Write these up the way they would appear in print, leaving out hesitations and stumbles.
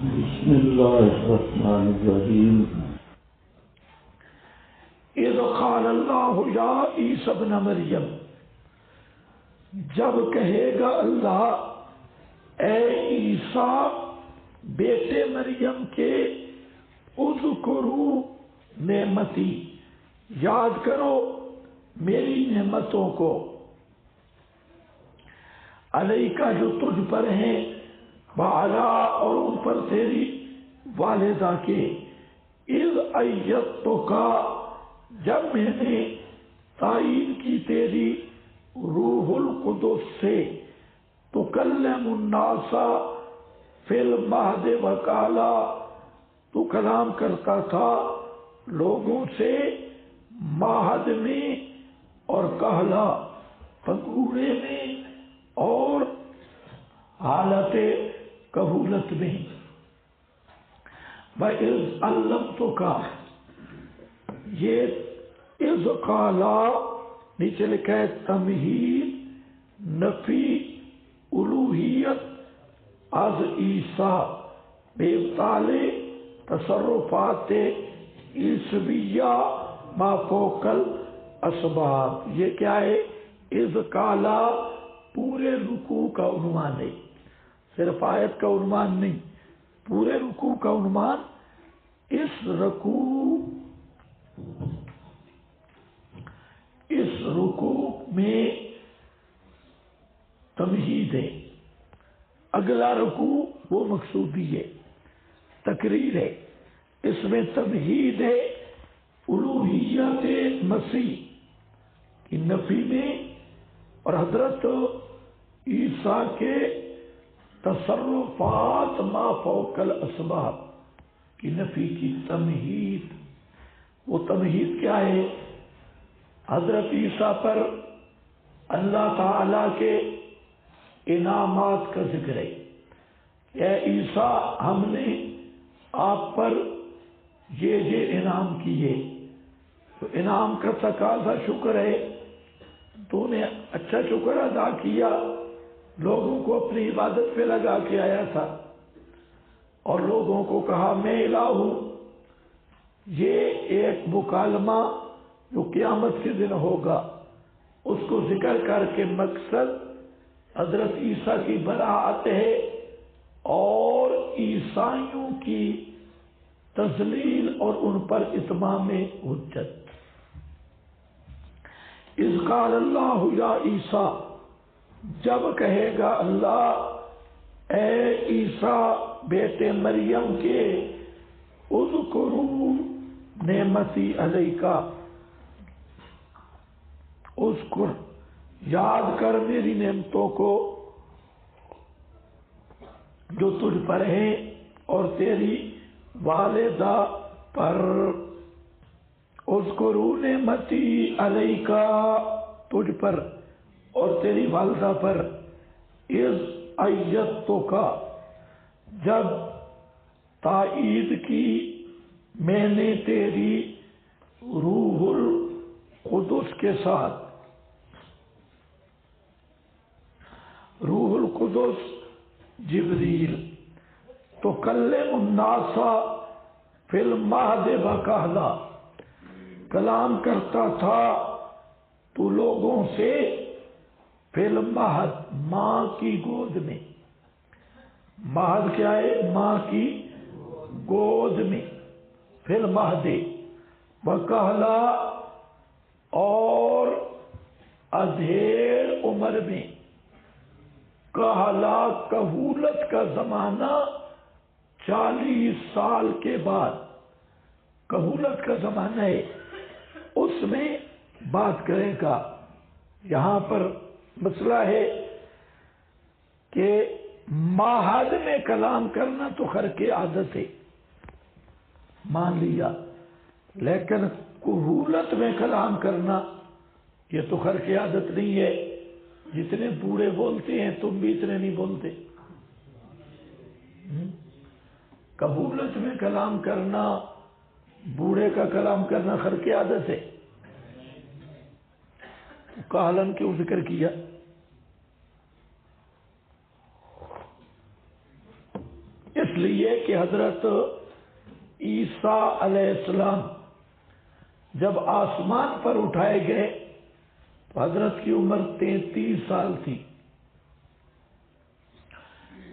بسم اللہ الرحمن الرحیم اذ قال اللہ یا عیسی ابن مریم، جب کہے گا اللہ اے عیسیٰ بیٹے مریم کے، اذکروا نعمتی، یاد کرو میری نعمتوں کو، علیکہ جو تجھ پر ہیں، وعلا اور ان پر تیری والدہ کے، اذ ایدتک جب میں نے تعین کی تیری روح القدس سے، تکلم الناس فی المہد وکہلا، تو کلام کرتا تھا لوگوں سے مہد میں اور کہلا پگوڑے میں اور حالت کہولت میں، وَإِذْ عَلَّمْتُكَ، یہ اذ قالا نیچے لکھا ہے تمہید نفی الوہیت از عیسیٰ بے ابطال تصرفات عیسویہ ما فوق الاسباب۔ یہ کیا ہے؟ اذ قالا پورے رکوع کا عنوان ہے، صرف آیت کا عنوان نہیں، پورے رکوع کا عنوان۔ اس رکوع میں تمہید ہے، اگلا رکوع وہ مقصودی ہے، تقریر ہے، اس میں تمہید ہے الوہیت مسیح کی نفی میں اور حضرت عیسیٰ کے تصرفات ما فوق الاسباب کی نفی کی تمہید۔ وہ تمہید کیا ہے؟ حضرت عیسیٰ پر اللہ تعالی کے انعامات کا ذکر ہے۔ اے عیسیٰ ہم نے آپ پر یہ انعام کیے، تو انعام کا تقاضا شکر ہے، تو نے اچھا شکر ادا کیا، لوگوں کو اپنی عبادت پہ لگا کے آیا تھا اور لوگوں کو کہا میں الہ ہوں۔ یہ ایک مکالمہ جو قیامت کے دن ہوگا، اس کو ذکر کر کے مقصد حضرت عیسیٰ کی براءت ہے اور عیسائیوں کی تذلیل اور ان پر اتمام حجت۔ اذ قال اللہ یا عیسیٰ، جب کہے گا اللہ اے عیسیٰ بیٹے مریم کے، اذکروا نعمتی علیکہ، اذکر یاد کر میری نعمتوں کو جو تجھ پر ہیں اور تیری والدہ پر، اذکروا نعمتی علیکہ تجھ پر اور تیری والدہ پر، اذ ایدتک جب تائید کی میں نے تیری روح القدس کے ساتھ۔ روح القدس جبریل، تکلم الناس فی المہد وکہلا، کلام کرتا تھا تو لوگوں سے فی المہد ماں کی گود میں۔ مہد کیا ہے؟ ماں کی گود میں، فی المہد وکہلا اور ادھیڑ عمر میں۔ کہلا کہولت کا زمانہ 40 سال کے بعد کہولت کا زمانہ ہے، اس میں بات کرے گا۔ یہاں پر مسئلہ ہے کہ مہد میں کلام کرنا تو خرق عادت ہے، مان لیا، لیکن کہولت میں کلام کرنا یہ تو خرق عادت نہیں ہے۔ جتنے بوڑھے بولتے ہیں تم بھی اتنے نہیں بولتے۔ کہولت میں کلام کرنا، بوڑھے کا کلام کرنا خرق عادت ہے۔ کہلن کیوں ذکر کیا؟ اس اس لیے کہ حضرت عیسیٰ علیہ السلام جب آسمان پر اٹھائے گئے تو حضرت کی عمر 33 سال تھی.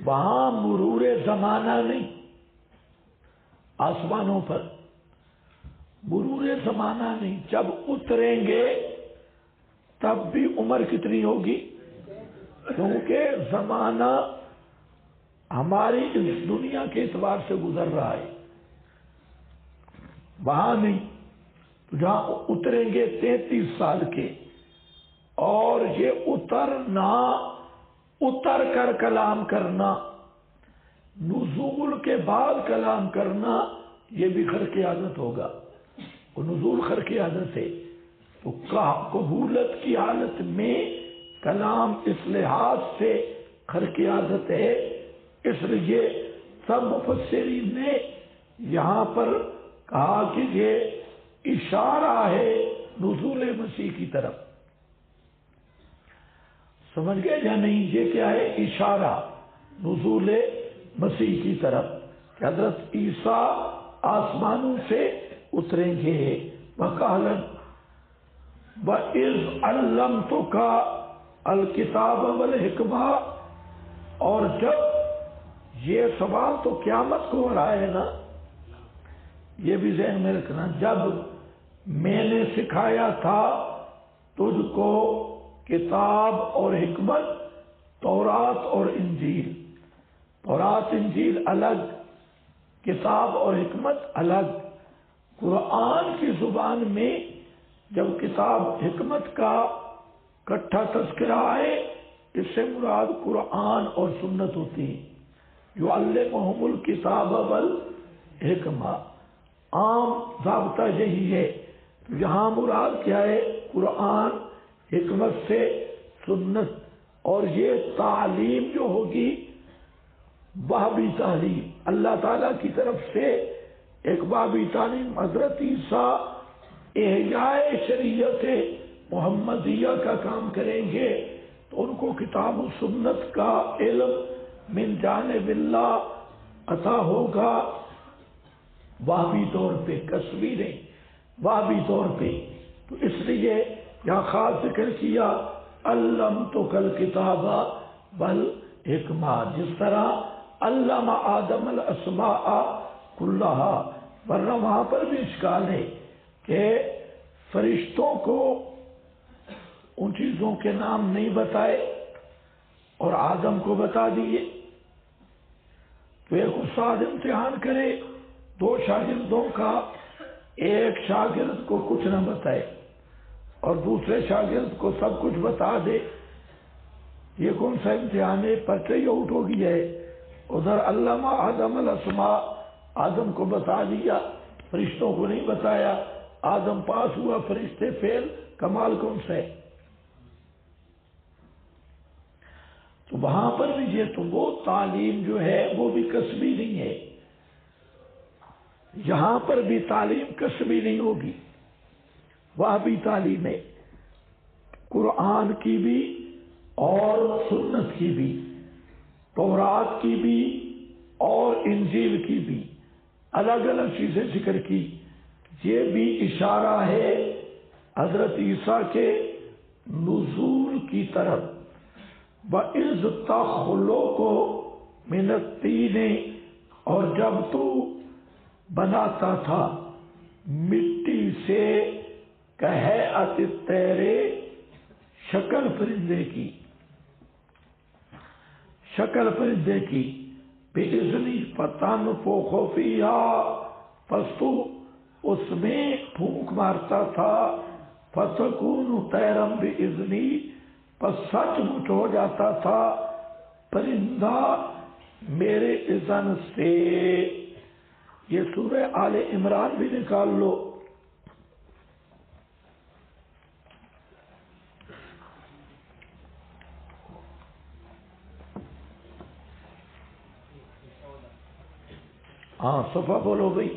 وہاں مرور زمانہ نہیں، آسمانوں پر مرور زمانہ نہیں. جب اتریں گے تب بھی عمر کتنی ہوگی؟ کیونکہ زمانہ ہماری اس دنیا کے اعتبار سے گزر رہا ہے، وہاں نہیں. تو جہاں اتریں گے 33 سال کے، اور یہ اترنا، اتر کر کلام کرنا، نزول کے بعد کلام کرنا، یہ بھی خرق عادت ہوگا. وہ نزول خرق عادت ہے، تو قبولت کی حالت میں کلام اس لحاظ سے خرق عادت ہے. اس لیے سب مفسرین نے یہاں پر کہا کہ یہ اشارہ ہے نزول مسیح کی طرف. سمجھ گئے یا نہیں؟ یہ کیا ہے؟ اشارہ نزول مسیح کی طرف کہ حضرت عیسیٰ آسمانوں سے اتریں گے. وَقَالًا وَإِذْ عَلَّمْتُكَ الْكِتَابَ وَالْحِكْمَةَ. اور جب، یہ سوال تو قیامت کو ہو رہا ہے نا، یہ بھی ذہن میں رکھنا. جب میں نے سکھایا تھا تجھ کو کتاب اور حکمت، تورات اور انجیل. تورات انجیل الگ، کتاب اور حکمت الگ. قرآن کی زبان میں جب کتاب حکمت کا کٹھا تذکرہ ہے، اس سے مراد قرآن اور سنت ہوتی ہے. یعلمہم الکتاب والحکمہ، عام ضابطہ یہی ہے. تو یہاں مراد کیا ہے؟ قرآن، حکمت سے سنت. اور یہ تعلیم جو ہوگی وحی تعلیم، اللہ تعالیٰ کی طرف سے ایک وحی تعلیم. حضرت عیسیٰ احیاء شریعت محمدیہ کا کام کریں گے تو ان کو کتاب و سنت کا علم من جانب اللہ عطا ہوگا، وحی طور پہ، کسبی نہیں، وحی طور پہ. تو اس لیے یہاں خاص ذکر کیا علمتک الکتاب والحکمہ، جس طرح علم آدم الاسماء کلہا. ورنہ وہاں پر بھی اشکال ہے کہ فرشتوں کو ان چیزوں کے نام نہیں بتائے اور آدم کو بتا دیے. تو ایک استاد امتحان کرے 2 شاگردوں کا، ایک شاگرد کو کچھ نہ بتائے اور دوسرے شاگرد کو سب کچھ بتا دے. یہ کون سا امتحان ہے؟ پرچہ ہی آؤٹ ہو گیا ہے. ادھر علامہ آدم الاسماء، آدم کو بتا دیا، فرشتوں کو نہیں بتایا. آدم پاس ہوا، فرشتے فیل. کمال کون سا ہے؟ تو وہاں پر بھی یہ تو وہ تعلیم جو ہے وہ بھی کسبی نہیں ہے. یہاں پر بھی تعلیم کسبی نہیں ہوگی، وہ بھی تعلیم ہے، قرآن کی بھی اور سنت کی بھی، تورات کی بھی اور انجیل کی بھی. الگ الگ چیزیں ذکر کی. یہ بھی اشارہ ہے حضرت عیسیٰ کے نزول کی طرف. وَإِذْ تَخْلُقُ مِنَ الطِّينِ، اور جب تو بناتا تھا مٹی سے، کہیئت الطیر، شکل پرندے کی، شکل پرندے کی. بِإِذْنِی فَتَنفُخُ فِیہا، پس تو اس میں پھونک مارتا تھا. فَتَکُونُ طَیرًا بِإِذْنِی، پس سچ مچ ہو جاتا تھا پرندہ میرے اذن سے. یہ سورہ آل عمران بھی نکال لو. ہاں صفحہ بولو بھائی.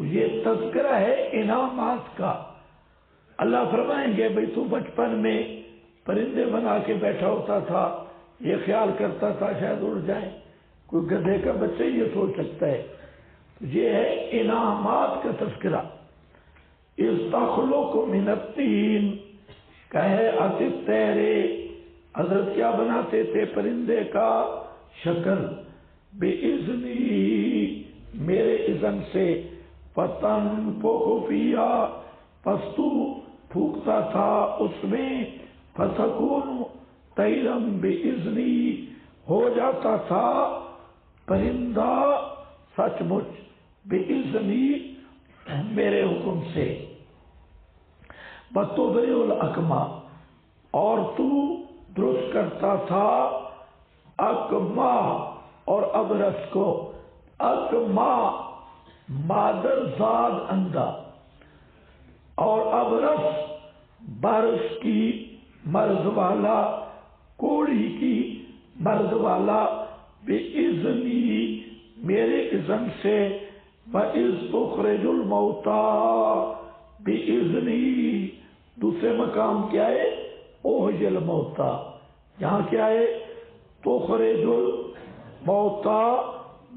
تو یہ تذکرہ ہے انعامات کا۔ اللہ فرمائیں گے بھئی تو بچپن میں پرندے بنا کے بیٹھا ہوتا تھا، یہ خیال کرتا تھا شاید اڑ جائیں، کوئی گدھے کا بچہ یہ سوچ سکتا ہے۔ یہ ہے انعامات کا تذکرہ۔ استخلق من الطین کہیئۃ الطیر، حضرت کیا بناتے تھے پرندے کا شکل، بِإِذْنِی میرے اذن سے، فَتَنفُخُ فِیہا پس تو پھونکتا تھا اس میں، فَتَکُونُ طَیرًا بِإِذْنِی ہو جاتا تھا پرندہ سچ مچ، بِإِذْنِی میرے حکم سے، وَتُبْرِئُ الْأَکْمَحَ اور تو درست کرتا تھا اکمہ اور ابرص کو۔ اکمہ مادر زاد اندھا اور ابرص برص کی مرض والا، کوڑی کی مرض والا، بِإِذْنِی میرے اذن سے، وَإِذْ تُخْرِجُ الْمَوْتَى بِإِذْنِی دوسرے مقام کیا ہے؟ اُحْیِی الْمَوْتَى، یہاں کیا ہے؟ تُخْرِجُ الْمَوْتَى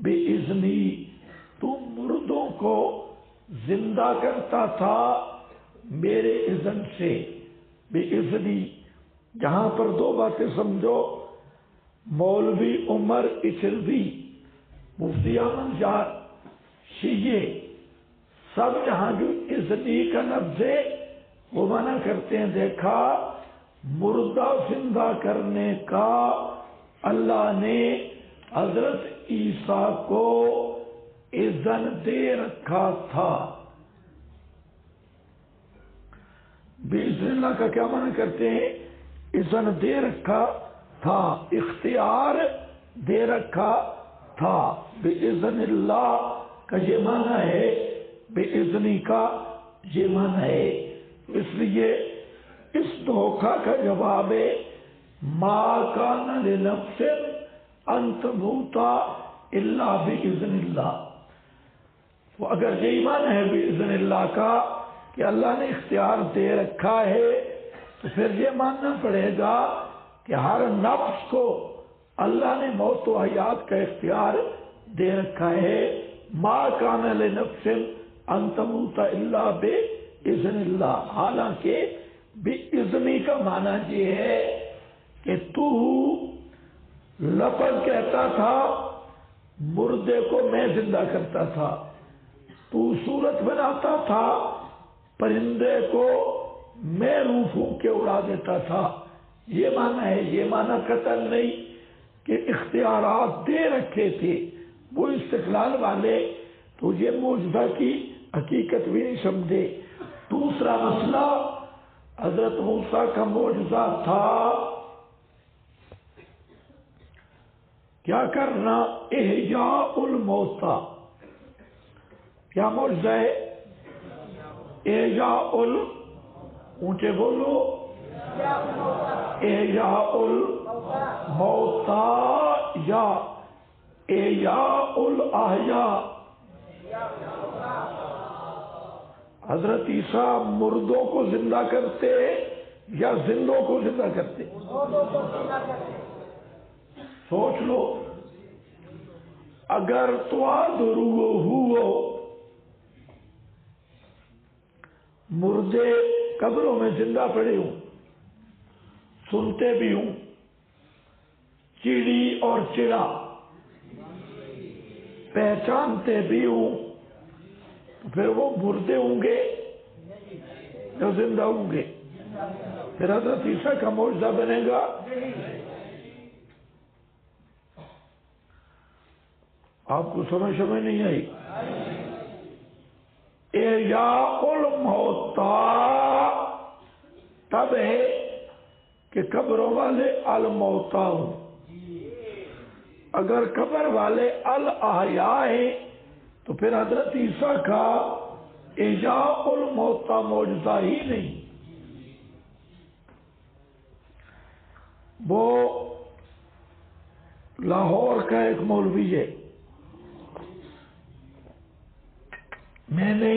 بِإِذْنِی تو مردوں کو زندہ کرتا تھا میرے اذن سے، بِإِذْنِی۔ جہاں پر دو باتیں سمجھو، مولوی عمر اچھلوی، مفتی احمد شاہ شیعہ، سب یہاں جو اذنی کا لفظ ہے وہ منع کرتے ہیں۔ دیکھا مردہ زندہ کرنے کا اللہ نے حضرت عیسیٰ کو اذن دے رکھا تھا۔ بِإِذْنِ اللہ کا کیا معنی کرتے ہیں؟ اذن دے رکھا تھا، اختیار دے رکھا تھا۔ بِإِذْنِ اللہ کا یہ معنی ہے، بِإِذْنِ کا یہ معنی ہے۔ اس لیے اس دھوکہ کا جواب ہے مَا كَانَ لِنَفْسٍ أَن تَمُوتَ إِلَّا بِإِذْنِ اللہ۔ وہ اگر یہ معنی ہے بِإِذْنِ اللہ کا کہ اللہ نے اختیار دے رکھا ہے، تو پھر یہ ماننا پڑے گا کہ ہر نفس کو اللہ نے موت و حیات کا اختیار دے رکھا ہے۔ مَا كَانَ لِنَفْسٍ أَن تَمُوتَ إِلَّا بِإِذْنِ اللہ، حالانکہ بِإِذْنِ کا معنی یہ ہے کہ تو لفظ کہتا تھا مردے کو میں زندہ کرتا تھا، تو صورت بناتا تھا پرندے کو میں روح پھونک کے اڑا دیتا تھا، یہ معنی ہے۔ یہ معنی قطعا نہیں کہ اختیارات دے رکھے تھے وہ استقلال والے، تو یہ معجزہ کی حقیقت بھی نہیں سمجھے۔ دوسرا مسئلہ، حضرت موسیٰ کا معجزہ تھا کیا کرنا؟ احیاء الموتیٰ۔ کیا معجزہ ہے؟ احیاء اونچے بولو، احیاء الموتیٰ یا احیاء الاحیاء۔ حضرت عیسیٰ مردوں کو زندہ کرتے یا زندوں کو زندہ کرتے؟ سوچ لو، اگر توادرو مردے قبروں میں زندہ پڑے ہوں، سنتے بھی ہوں، چڑی اور چڑا پہچانتے بھی ہوں، پھر وہ مردے ہوں گے یا زندہ ہوں گے؟ پھر حضرت عیسیٰ کا معجزہ بنے گا؟ آپ کو سمجھ نہیں آئی؟ احیاء الموتیٰ تب ہے کہ قبروں والے الموتیٰ ہوں، اگر قبر والے الاحیاء ہیں تو پھر حضرت عیسیٰ کا احیاء الموتیٰ معجزہ ہی نہیں۔ وہ لاہور کا ایک مولوی ہے، میں نے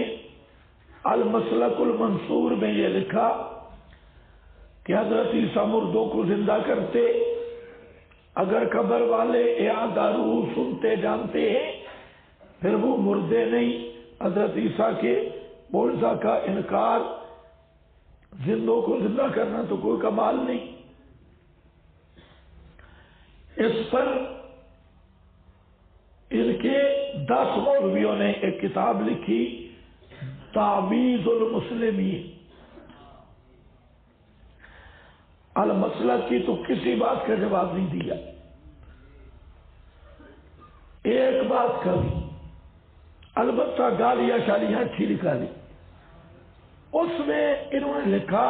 المسلک المنصور میں یہ لکھا کہ حضرت عیسیٰ مردوں کو زندہ کرتے، اگر قبر والے اعادہ روح سنتے جانتے ہیں پھر وہ مردے نہیں۔ حضرت عیسیٰ کے معجزہ کا انکار، زندوں کو زندہ کرنا تو کوئی کمال نہیں۔ اس پر ان کے 10 مولویوں نے ایک کتاب لکھی، تعویذ المسلمین۔ المسلک کی تو کسی بات کا جواب نہیں دیا، ایک بات کا بھی، البتہ گالیاں شالیاں اچھی نکالی۔ اس میں انہوں نے لکھا،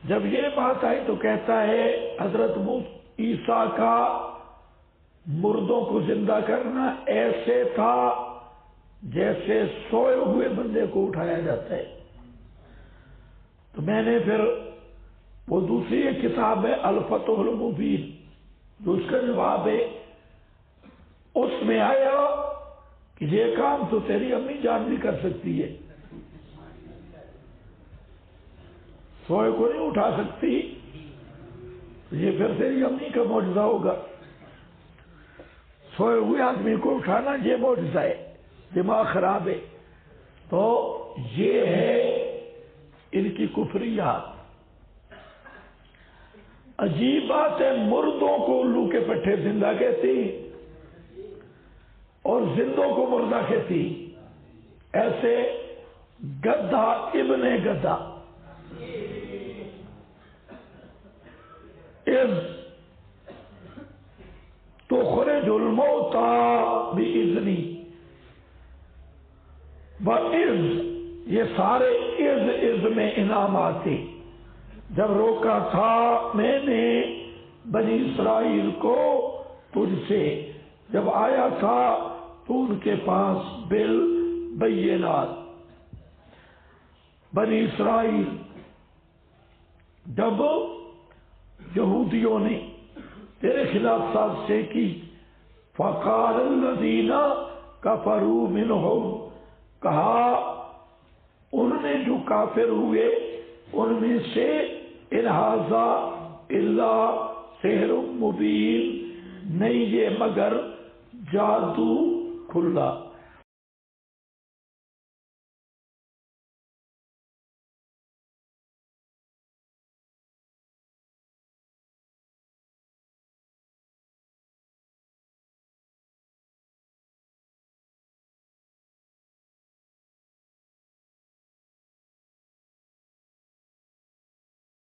جب یہ بات آئی تو کہتا ہے حضرت عیسیٰ کا مردوں کو زندہ کرنا ایسے تھا جیسے سوئے ہوئے بندے کو اٹھایا جاتا ہے۔ تو میں نے پھر وہ دوسری ایک کتاب ہے الفتح المبین، جو اس کا جواب ہے، اس میں آیا کہ یہ کام تو تیری امی جان بھی کر سکتی ہے، سوئے کو نہیں اٹھا سکتی، یہ پھر تیری امی کا معجزہ ہوگا۔ سوئے ہوئے آدمی کو اٹھانا یہ معجزہ ہے، دماغ خراب ہے۔ تو یہ ہے ان کی کفریات۔ عجیب بات ہے، مردوں کو الو کے پٹھے زندہ کہتی اور زندوں کو مردہ کہتی، ایسے گدھا ابن گدھا اذ تخرج الموتى بإذنی وَإِذْ، یہ سارے اذ میں انعامات تھے۔ جب روکا تھا میں نے بنی اسرائیل کو تجھ سے، جب آیا تھا تو ان کے پاس بالبینات۔ بنی اسرائیل جب یہودیوں نے تیرے خلاف سازشیں کی، فقال الذین کفروا منہم، کہا انہوں نے جو کافر ہوئے ان میں سے، ان ھذا الا سحر مبین، نہیں یہ مگر جادو کھلا۔